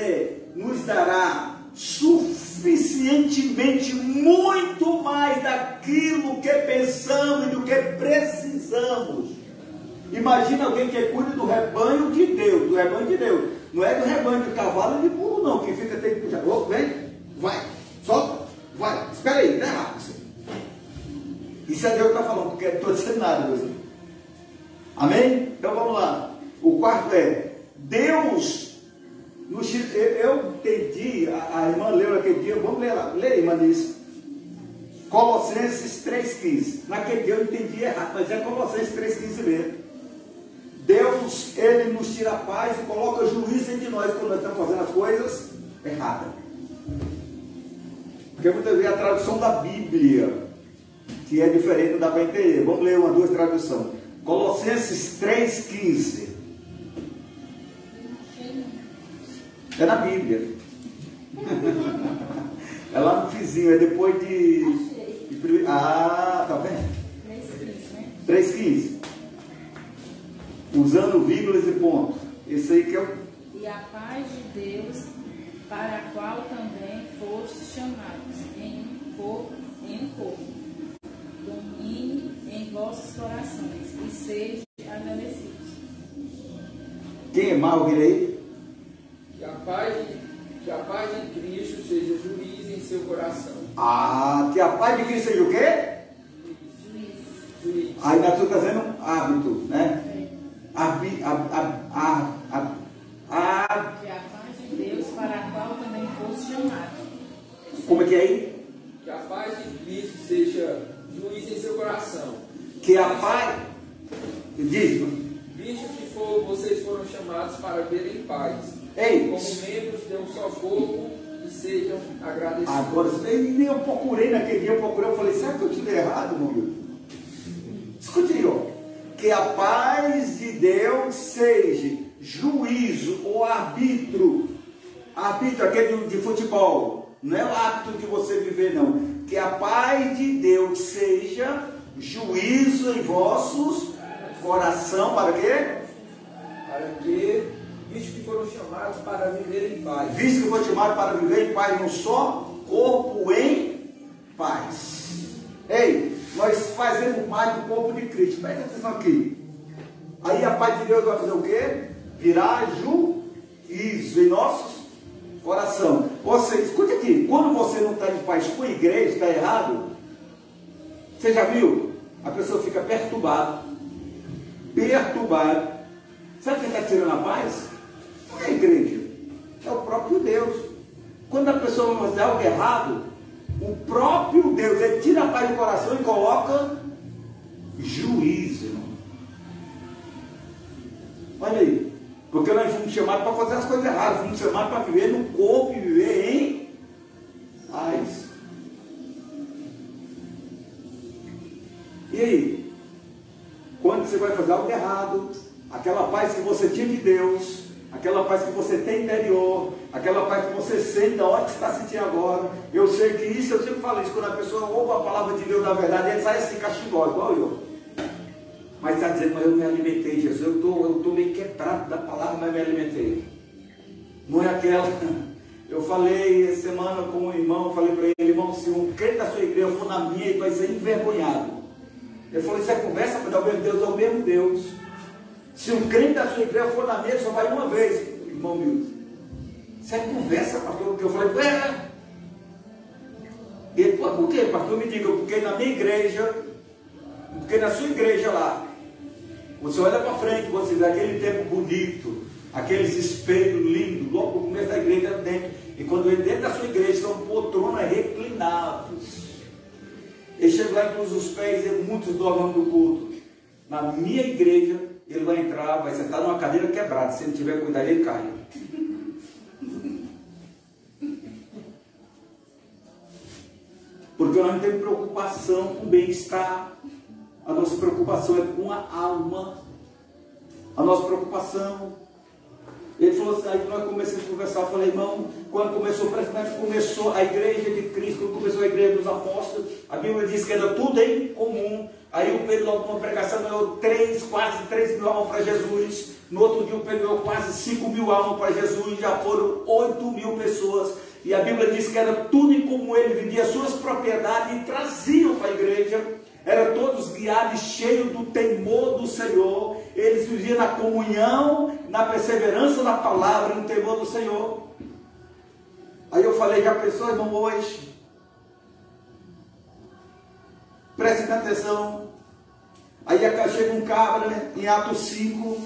nos dará suficientemente muito mais daquilo que pensamos e do que precisamos. Imagina alguém que cuida do rebanho de Deus, do rebanho de Deus. Não é do rebanho de cavalo e de burro não, que fica tem que puxar. Oh, vem, vai, solta, vai, espera aí, não é rápido. Isso é Deus que está falando, porque eu não estou dizendo nada, Deus. Amém? Então vamos lá. O quarto é, Deus... Eu entendi, a irmã leu naquele dia, vamos ler lá, lê, irmã Nisso. Colossenses 3,15. Naquele dia eu entendi errado, mas é Colossenses 3,15 mesmo. Deus, Ele nos tira a paz e coloca juízo entre nós quando nós estamos fazendo as coisas erradas. Porque muitas vezes a tradução da Bíblia, que é diferente, não dá para entender. Vamos ler uma, duas traduções. Colossenses 3,15. É na Bíblia. É lá no vizinho, é depois de tá vendo? 3,15. Usando vírgulas e pontos. Esse aí que é o... E a paz de Deus, para a qual também fostes chamados em um corpo, domine em vossos corações e sejam agradecidos. Quem é mal, virei? Que a paz de Cristo seja juiz em seu coração. Que a paz de Cristo seja o quê? Juiz. Aí nós estamos trazendo hábito, né? Que a paz de Deus, para a qual também foste chamado. Como é que é aí? Que a paz de Cristo seja juiz em seu coração. Que a paz... Diz. Visto que vocês foram chamados para viver em paz. Ei. Como membros de um só corpo e sejam agradecidos. Agora, eu procurei naquele dia, eu falei, será que eu tive errado, meu Deus? Escute aí, ó. Que a paz de Deus seja juízo ou arbítrio. Arbítrio, aquele de futebol. Não é o hábito de você viver, não. Que a paz de Deus seja juízo em vossos coração, para quê? Para que, visto que foram chamados para viver em paz. Visto que foram chamados para viver em paz, num só corpo em paz. Ei, nós fazemos parte do corpo de Cristo. Presta atenção aqui. Aí a paz de Deus vai fazer o quê? Virar juízo em nossos coração. Você, escute aqui, quando você não está em paz com a igreja, está errado. Você já viu? A pessoa fica perturbada. Sabe quem está tirando a paz? Não é a igreja, é o próprio Deus. Quando a pessoa vai fazer algo errado, o próprio Deus, ele tira a paz do coração e coloca juízo. Olha aí, Porque nós fomos chamados para fazer as coisas erradas, fomos chamados para viver no corpo e viver em paz. E aí? Quando você vai fazer algo errado, aquela paz que você tinha de Deus, aquela paz que você tem interior, aquela paz que você sente da hora que você está sentindo agora. Eu sei que isso, eu sempre falo isso, quando a pessoa ouve a palavra de Deus na verdade, ele sai assim cachimbó, igual eu. Mas está dizendo, mas eu me alimentei, Jesus, eu estou meio quebrado da palavra, mas me alimentei. Não é aquela. Eu falei essa semana com um irmão, eu falei para ele, irmão, se um crente da sua igreja for na minha, ele vai ser envergonhado. Ele falou, isso é conversa, mas é o mesmo Deus, é o mesmo Deus. Se um crente da sua igreja for na minha, só vai uma vez, irmão Milton. Isso é conversa, pastor, porque eu falei, ele falou, por quê, pastor? Me diga, porque na minha igreja, porque na sua igreja lá, você olha para frente, você vê aquele tempo bonito, aqueles espelhos lindos, logo no começo da igreja dentro. E quando ele dentro da sua igreja, são poltronas reclinados. Ele chega lá e cruza os pés e muitos dormem do culto. Na minha igreja, ele vai entrar, vai sentar numa cadeira quebrada. Se ele tiver cuidado, ele cai. Porque nós não temos preocupação com o bem-estar. A nossa preocupação é com a alma. A nossa preocupação. Ele falou assim, aí nós começamos a conversar, eu falei, irmão, quando começou a igreja de Cristo, quando começou a igreja dos apóstolos, a Bíblia diz que era tudo em comum. Aí o Pedro, logo numa pregação, ganhou quase 3 mil almas para Jesus. No outro dia o Pedro ganhou quase 5 mil almas para Jesus, já foram 8 mil pessoas. E a Bíblia diz que era tudo em comum, ele vendia suas propriedades e traziam para a igreja. Eram todos guiados, cheios do temor do Senhor. Eles viviam na comunhão, na perseverança da palavra, no temor do Senhor. Aí eu falei, já pensou, irmão, hoje? Preste atenção. Aí chega um cabra, né, em Atos 5,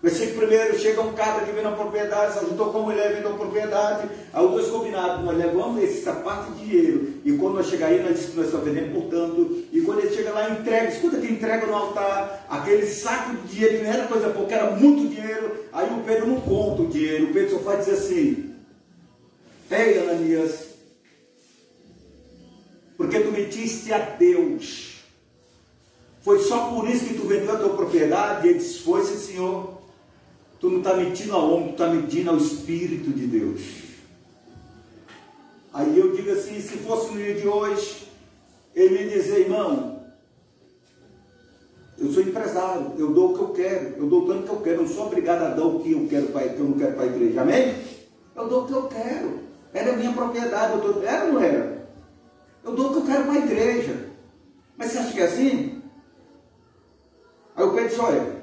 versículo 1, chega um cabra que vem na propriedade, se ajuntou com a mulher, vem na propriedade. Aí os dois combinados, nós levamos essa parte de dinheiro. E quando nós chegar aí, nós dizemos que nós estamos vendendo por tanto. E quando ele chega lá, entrega, escuta que entrega no altar, aquele saco de dinheiro, não era coisa pouca, era muito dinheiro. Aí o Pedro não conta o dinheiro, o Pedro só faz dizer assim, ei, Ananias, porque tu mentiste a Deus, foi só por isso que tu vendeu a tua propriedade? E ele disse, foi, sim, Senhor. Tu não está mentindo ao homem, tu está mentindo ao Espírito de Deus. Aí eu digo assim, se fosse no dia de hoje, ele me dizer, irmão, eu sou empresário, eu dou o que eu quero, eu dou tanto que eu quero, eu não sou obrigado a dar o que eu quero, que eu não quero para a igreja, amém? Eu dou o que eu quero, era a minha propriedade, era ou não era? Eu dou o que eu quero para a igreja. Mas você acha que é assim? Aí o Pedro disse, olha,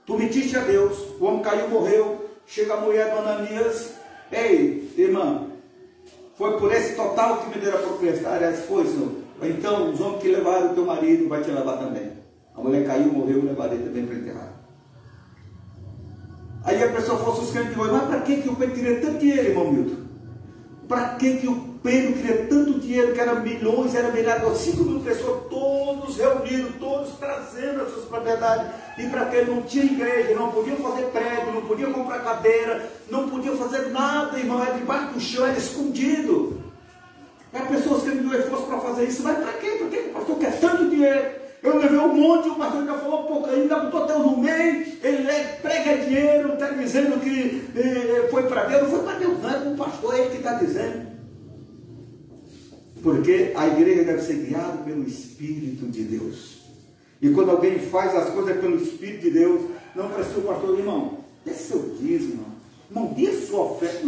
tu mentiste a Deus, o homem caiu, morreu, chega a mulher do Ananias, ei, irmã, foi por esse total que me deram a propriedade? Ela disse, foi, Senhor. Então, os homens que levaram o teu marido, vai te levar também. A mulher caiu, morreu, levarei também para enterrar. Aí a pessoa falou suscando de hoje, mas para que o Pedro queria tanto dinheiro, irmão Milton? Para que o Pedro queria tanto dinheiro, que era milhões, era milhares, 5 mil pessoas, todos reunidos, todos trazendo as suas propriedades. E para que ele não tinha igreja, não podiam fazer prédio, não podiam comprar cadeira, não podiam fazer nada, irmão, era debaixo do chão, era escondido. E as pessoas que me esforço para fazer isso, mas para quê? Para quê? O pastor quer tanto dinheiro. Eu levei um monte, o pastor já falou um pouco ainda, botou até no meio, ele prega dinheiro, está dizendo que foi para Deus, não foi para Deus, não, é para o pastor, é ele que está dizendo. Porque a igreja deve ser guiada pelo Espírito de Deus. E quando alguém faz as coisas pelo Espírito de Deus, não precisa o pastor, irmão, dê seu dízimo, irmão, dê sua oferta.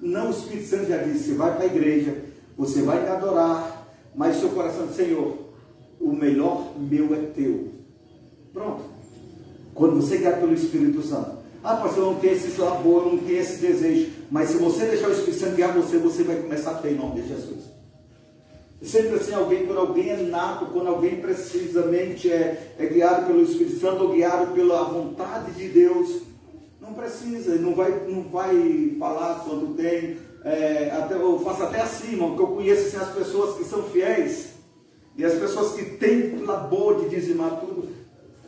Não, o Espírito Santo já disse, você vai para a igreja, você vai me adorar, mas seu coração diz, Senhor, o melhor meu é teu. Pronto. Quando você é guiado pelo Espírito Santo, pastor, eu não tenho esse sabor, eu não tenho esse desejo, mas se você deixar o Espírito Santo guiar você, você vai começar a ter em nome de Jesus. Sempre assim, quando alguém é nato, quando alguém precisamente é guiado pelo Espírito Santo ou guiado pela vontade de Deus, não precisa, não vai falar quando tem, eu faço até assim, irmão, porque eu conheço assim, as pessoas que são fiéis, e as pessoas que têm labor de dizimar tudo,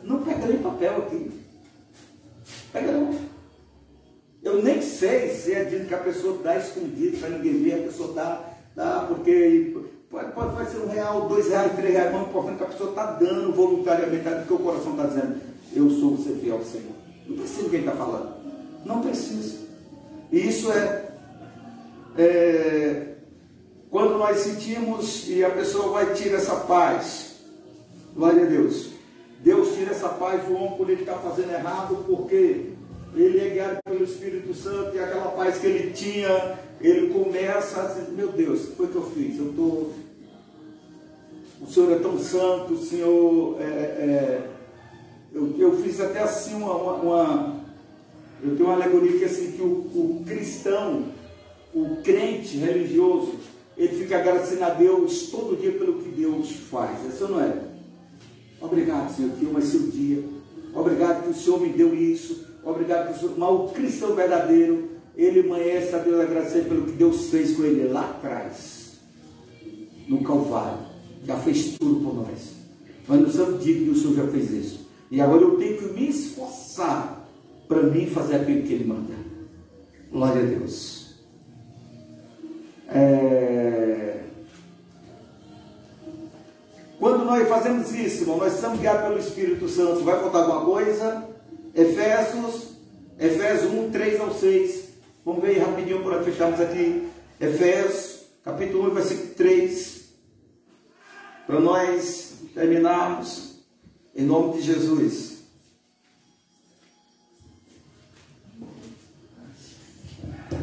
não pega nem papel aqui. Pega não. Eu nem sei se é dito que a pessoa dá escondido para ninguém ver, a pessoa dá porque pode ser R$1, R$2, R$3, mas o importante é que a pessoa está dando voluntariamente, porque o coração está dizendo, eu sou ser fiel ao Senhor. Não precisa quem está falando. Não precisa. E isso quando nós sentimos e a pessoa vai tirar essa paz. Glória a Deus. Deus tira essa paz do homem quando ele está fazendo errado, porque ele é guiado pelo Espírito Santo e aquela paz que ele tinha, ele começa a dizer, meu Deus, o que foi que eu fiz? O Senhor é tão santo, o Senhor eu fiz até assim eu tenho uma alegoria que assim, que o cristão, o crente religioso, ele fica agradecendo a Deus todo dia pelo que Deus faz. Isso não é? Obrigado, Senhor, que eu mais seu dia. Obrigado que o Senhor me deu isso. Obrigado que o Senhor... Mas o cristão verdadeiro, ele amanhece a Deus agradecendo pelo que Deus fez com ele lá atrás, no Calvário. Já fez tudo por nós. Nós não somos dignos que o Senhor já fez isso. E agora eu tenho que me esforçar para mim fazer aquilo que ele manda. Glória a Deus. Quando nós fazemos isso, irmão, nós estamos guiados pelo Espírito Santo. Vai faltar alguma coisa? Efésios 1, 3 ao 6. Vamos ver rapidinho para fecharmos aqui. Efésios, capítulo 1, versículo 3. Para nós terminarmos, em nome de Jesus.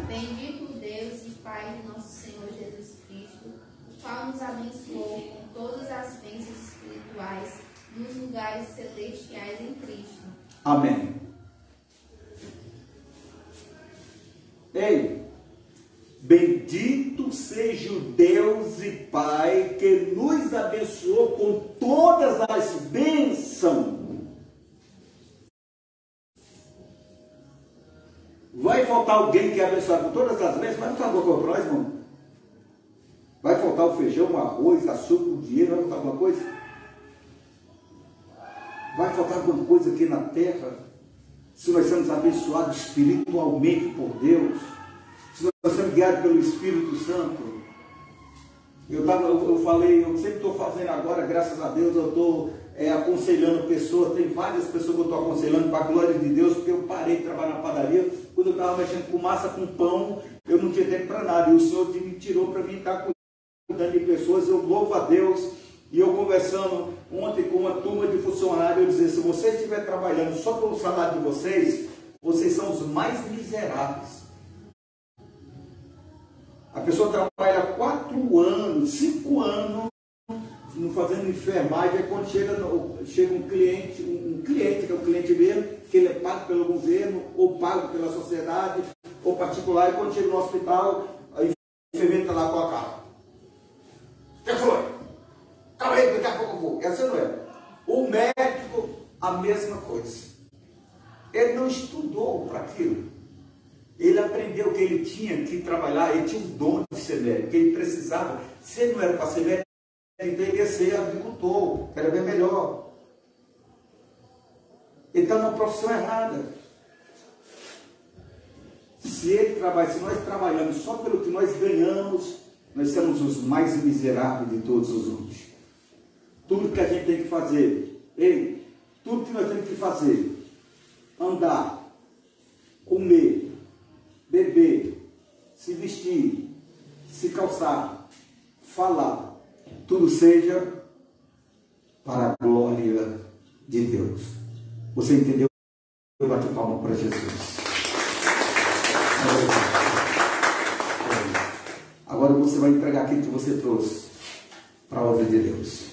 Bendito Deus e Pai de nosso Senhor Jesus Cristo, o qual nos abençoou com todas as bênçãos espirituais nos lugares celestiais em Cristo. Amém. Ei, bendito seja o Deus e Pai que nos abençoou com todas as bênçãos. Vai faltar alguém que é abençoado com todas as bênçãos? Vai faltar alguma coisa para nós, irmão? Vai faltar o feijão, o arroz, açúcar, o dinheiro? Vai faltar alguma coisa? Vai faltar alguma coisa aqui na terra? Se nós somos abençoados espiritualmente por Deus, se nós somos guiados pelo Espírito Santo. Eu falei, eu sempre estou fazendo agora, graças a Deus, eu estou aconselhando pessoas, tem várias pessoas que eu estou aconselhando para a glória de Deus, porque eu parei de trabalhar na padaria, quando eu estava mexendo com massa, com pão, eu não tinha tempo para nada, e o Senhor me tirou para mim estar cuidando de pessoas, eu louvo a Deus. E eu conversando ontem com uma turma de funcionários, eu dizia, se vocês estiverem trabalhando só pelo salário de vocês, vocês são os mais miseráveis. A pessoa trabalha 4 anos, 5 anos, fazendo enfermagem, aí quando chega um cliente, que é um cliente mesmo, que ele é pago pelo governo, ou pago pela sociedade, ou particular, e quando chega no hospital, a enfermeira está lá com a cara. O que foi? Calma aí, daqui a pouco eu vou. Essa não é. O médico, a mesma coisa. Ele não estudou para aquilo. Ele aprendeu que ele tinha que trabalhar, ele tinha um dom de ser médico, que ele precisava. Se ele não era para ser médico, então ele ia ser agricultor, que era bem melhor. Ele está numa profissão errada. Se nós trabalhamos só pelo que nós ganhamos, nós somos os mais miseráveis de todos os homens. Tudo que a gente tem que fazer, tudo que nós temos que fazer, andar, comer, beber, se vestir, se calçar, falar, tudo seja para a glória de Deus. Você entendeu? Eu bati palma para Jesus. Agora você vai entregar aquilo que você trouxe para a obra de Deus.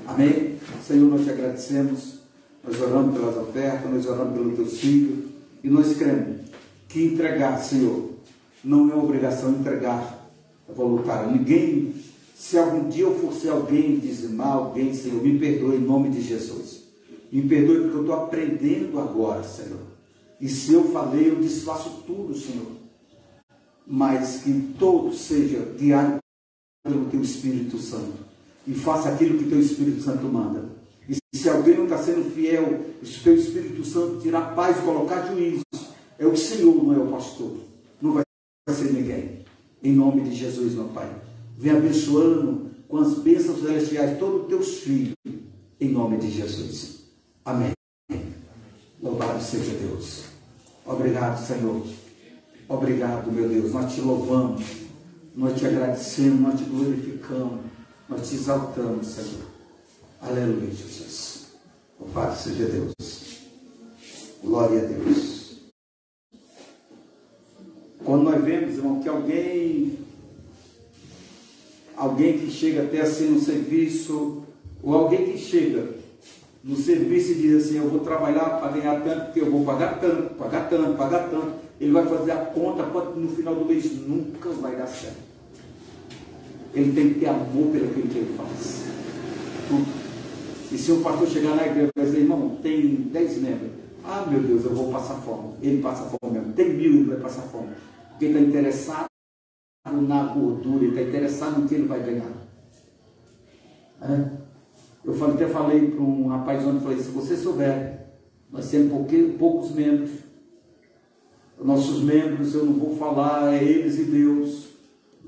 Amém? Senhor, nós te agradecemos, nós oramos pelas ofertas, nós oramos pelos teus filhos, e nós cremos que entregar, Senhor, não é obrigação entregar, é voluntário. Ninguém, se algum dia eu for ser alguém, dizimar alguém, Senhor, me perdoe em nome de Jesus. Me perdoe porque eu estou aprendendo agora, Senhor. E se eu falei, eu desfaço tudo, Senhor. Mas que todo seja guiado pelo teu Espírito Santo. E faça aquilo que teu Espírito Santo manda. E se alguém não está sendo fiel, o seu Espírito Santo tirar paz e colocar juízo, é o Senhor, não é o pastor. Não vai ser ninguém. Em nome de Jesus, meu Pai. Vem abençoando com as bênçãos celestiais todos os teus filhos. Em nome de Jesus. Amém. Louvado seja Deus. Obrigado, Senhor. Obrigado, meu Deus. Nós te louvamos. Nós te agradecemos. Nós te glorificamos. Nós te exaltamos, Senhor. Aleluia, Jesus. Louvado seja Deus. Glória a Deus. Quando nós vemos, irmão, que alguém que chega até assim no serviço, ou alguém que chega no serviço e diz assim, eu vou trabalhar para ganhar tanto, porque eu vou pagar tanto, pagar tanto, pagar tanto, ele vai fazer a conta, no final do mês nunca vai dar certo. Ele tem que ter amor pelo que ele faz. E se o pastor chegar na igreja e dizer, irmão, tem 10 membros, ah, meu Deus, eu vou passar fome. Ele passa fome mesmo. Tem 1000, ele vai passar fome. Porque ele está interessado na gordura, ele está interessado no que ele vai ganhar. Eu até falei para um rapaz ontem, falei, se você souber, nós temos poucos membros. Nossos membros, eu não vou falar, é eles e Deus.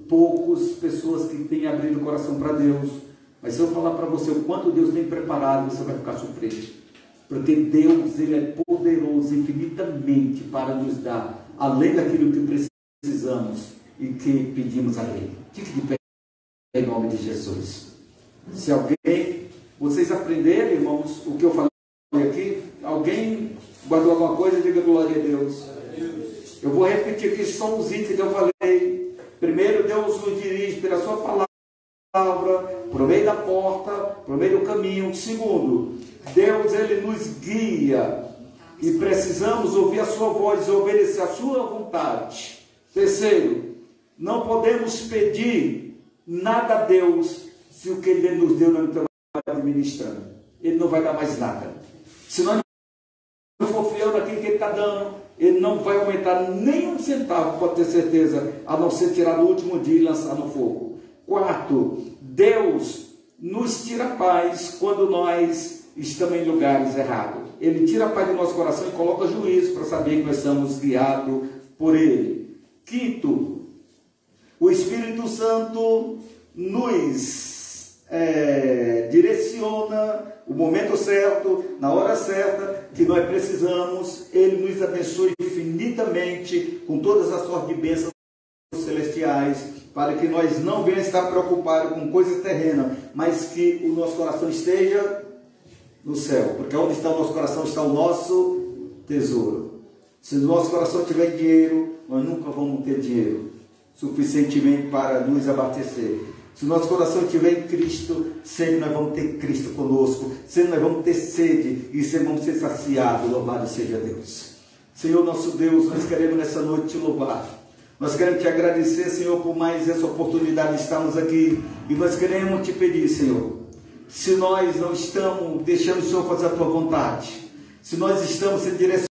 Poucas pessoas que têm abrido o coração para Deus. Mas se eu falar para você o quanto Deus tem preparado, você vai ficar surpreso. Porque Deus, Ele é poderoso infinitamente para nos dar, além daquilo que precisamos e que pedimos a Ele. Fique de pé em nome de Jesus. Se alguém, vocês aprenderam, irmãos, o que eu falei aqui, alguém guardou alguma coisa, diga glória a Deus. Eu vou repetir aqui só os itens que eu falei. Primeiro, Deus nos dirige pela sua palavra, por meio da porta, por meio do caminho. Segundo, Deus, Ele nos guia e precisamos ouvir a sua voz e obedecer a sua vontade. Terceiro, não podemos pedir nada a Deus se o que Ele nos deu não está administrando. Ele não vai dar mais nada. Se nós não for fiel naquilo que Ele está dando, Ele não vai aumentar nem um centavo, pode ter certeza, a não ser tirar no último dia e lançar no fogo. Quarto, Deus nos tira a paz quando nós estamos em lugares errados. Ele tira a paz do nosso coração e coloca juízo para saber que nós somos guiados por Ele. Quinto, o Espírito Santo nos direciona o momento certo, na hora certa que nós precisamos. Ele nos abençoe infinitamente com todas as sortes de bênçãos celestiais, para que nós não venhamos estar preocupados com coisas terrenas, mas que o nosso coração esteja no céu, porque onde está o nosso coração está o nosso tesouro. Se o nosso coração tiver dinheiro, nós nunca vamos ter dinheiro suficientemente para nos abastecer. Se o nosso coração estiver em Cristo, sempre nós vamos ter Cristo conosco, sempre nós vamos ter sede e sempre vamos ser saciados. Louvado seja Deus. Senhor nosso Deus, nós queremos nessa noite te louvar. Nós queremos te agradecer, Senhor, por mais essa oportunidade de estarmos aqui. E nós queremos te pedir, Senhor, se nós não estamos deixando o Senhor fazer a tua vontade, se nós estamos sendo direcionados